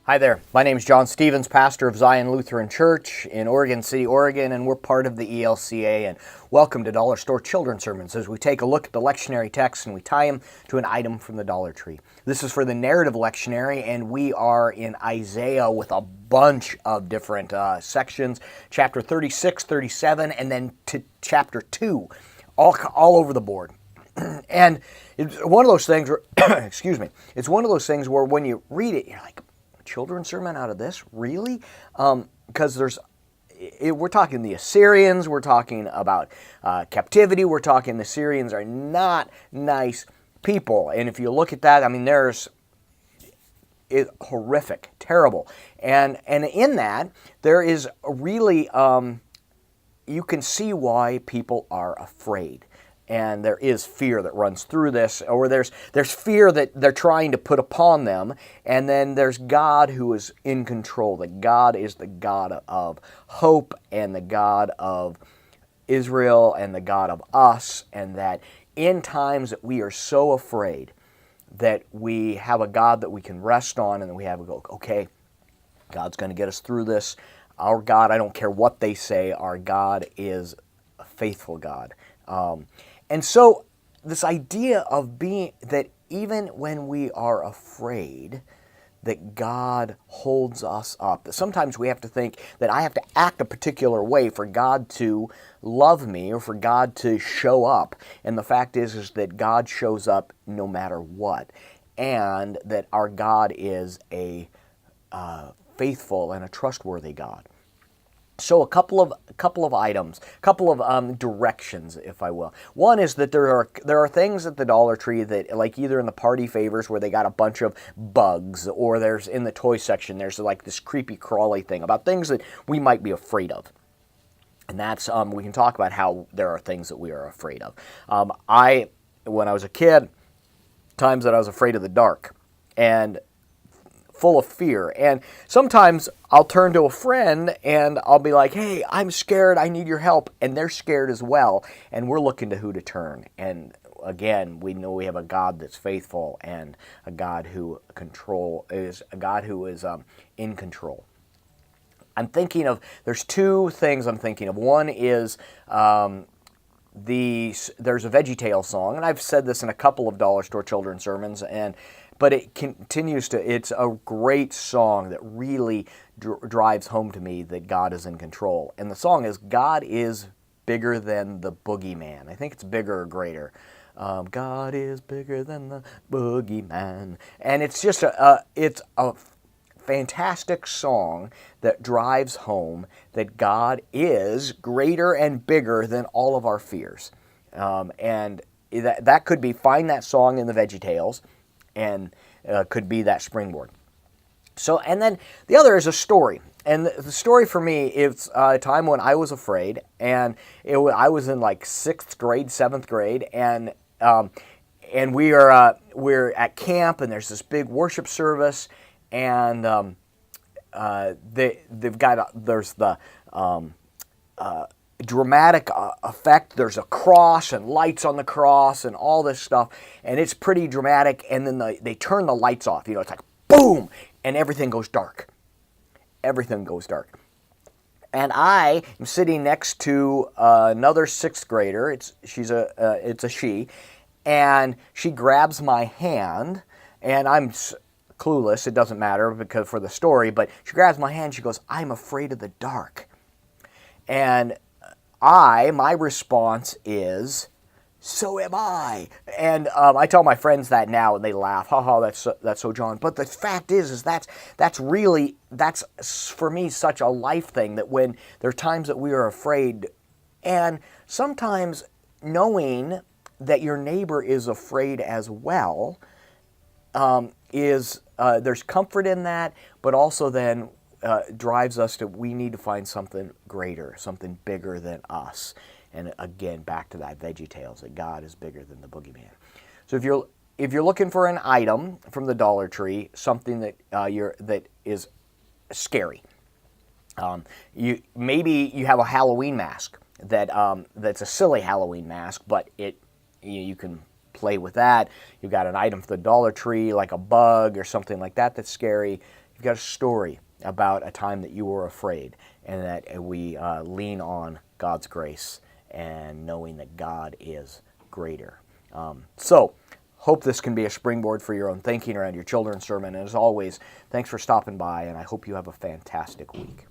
Hi there. My name is John Stevens, pastor of Zion Lutheran Church in Oregon City, Oregon, and we're part of the ELCA. And welcome to Dollar Store Children's Sermons as we take a look at the lectionary text and we tie them to an item from the Dollar Tree. This is for the narrative lectionary, and we are in Isaiah with a bunch of different sections, chapter 36, 37, and then to chapter 2, all over the board. And it's one of those things where, excuse me, it's one of those things where when you read it, you're like, children's sermon out of this? Really? Because we're talking the Assyrians, we're talking about captivity, we're talking the Assyrians are not nice people. And if you look at that, I mean, it's horrific, terrible. And in that, there is really, you can see why people are afraid. And there is fear that runs through this, or there's fear that they're trying to put upon them, and then there's God who is in control. That God is the God of hope, and the God of Israel, and the God of us, and that in times that we are so afraid, that we have a God that we can rest on, and that we have to go, okay, God's going to get us through this. Our God, I don't care what they say, our God is a faithful God. And so this idea of being, that even when we are afraid, that God holds us up. That sometimes we have to think that I have to act a particular way for God to love me or for God to show up. And the fact is that God shows up no matter what. And that our God is a faithful and a trustworthy God. So a couple of items, a couple of directions, if I will. One is that there are things at the Dollar Tree that, like either in the party favors where they got a bunch of bugs, or there's in the toy section there's like this creepy crawly thing about things that we might be afraid of. And that's we can talk about how there are things that we are afraid of. When I was a kid, times that I was afraid of the dark and full of fear. And sometimes I'll turn to a friend and I'll be like, hey, I'm scared, I need your help. And they're scared as well. And we're looking to who to turn. And again, we know we have a God that's faithful and a God who is in control. There's two things I'm thinking of. One is there's a VeggieTales song, and I've said this in a couple of Dollar Store children's sermons, but it continues to, it's a great song that really drives home to me that God is in control. And the song is, God is bigger than the boogeyman. I think it's bigger or greater. God is bigger than the boogeyman. And it's just it's a fantastic song that drives home that God is greater and bigger than all of our fears. And that could be, find that song in the VeggieTales, and could be that springboard. So, and then the other is a story. And the story for me is a time when I was afraid, and I was in like 6th grade, 7th grade, and we're at camp, and there's this big worship service, and there's the dramatic effect. There's a cross and lights on the cross and all this stuff, and it's pretty dramatic. And then they turn the lights off. It's like boom, and everything goes dark. Everything goes dark. And I am sitting next to another 6th grader. It's a she, and she grabs my hand, and I'm clueless. It doesn't matter because for the story, but she grabs my hand. She goes, "I'm afraid of the dark," and my response is, "So am I." And I tell my friends that now, and they laugh. "Ha, that's so John." But the fact is that's for me such a life thing, that when there are times that we are afraid, and sometimes knowing that your neighbor is afraid as well, there's comfort in that, but also then drives us to, we need to find something greater, something bigger than us. And again, back to that VeggieTales, that God is bigger than the boogeyman. So if you're looking for an item from the Dollar Tree, something that that is scary, maybe you have a Halloween mask that's a silly Halloween mask, but you can play with that. You've got an item for the Dollar Tree, like a bug or something like that that's scary. you've got a story about a time that you were afraid, and that we lean on God's grace and knowing that God is greater. So, hope this can be a springboard for your own thinking around your children's sermon. And as always, thanks for stopping by, and I hope you have a fantastic week.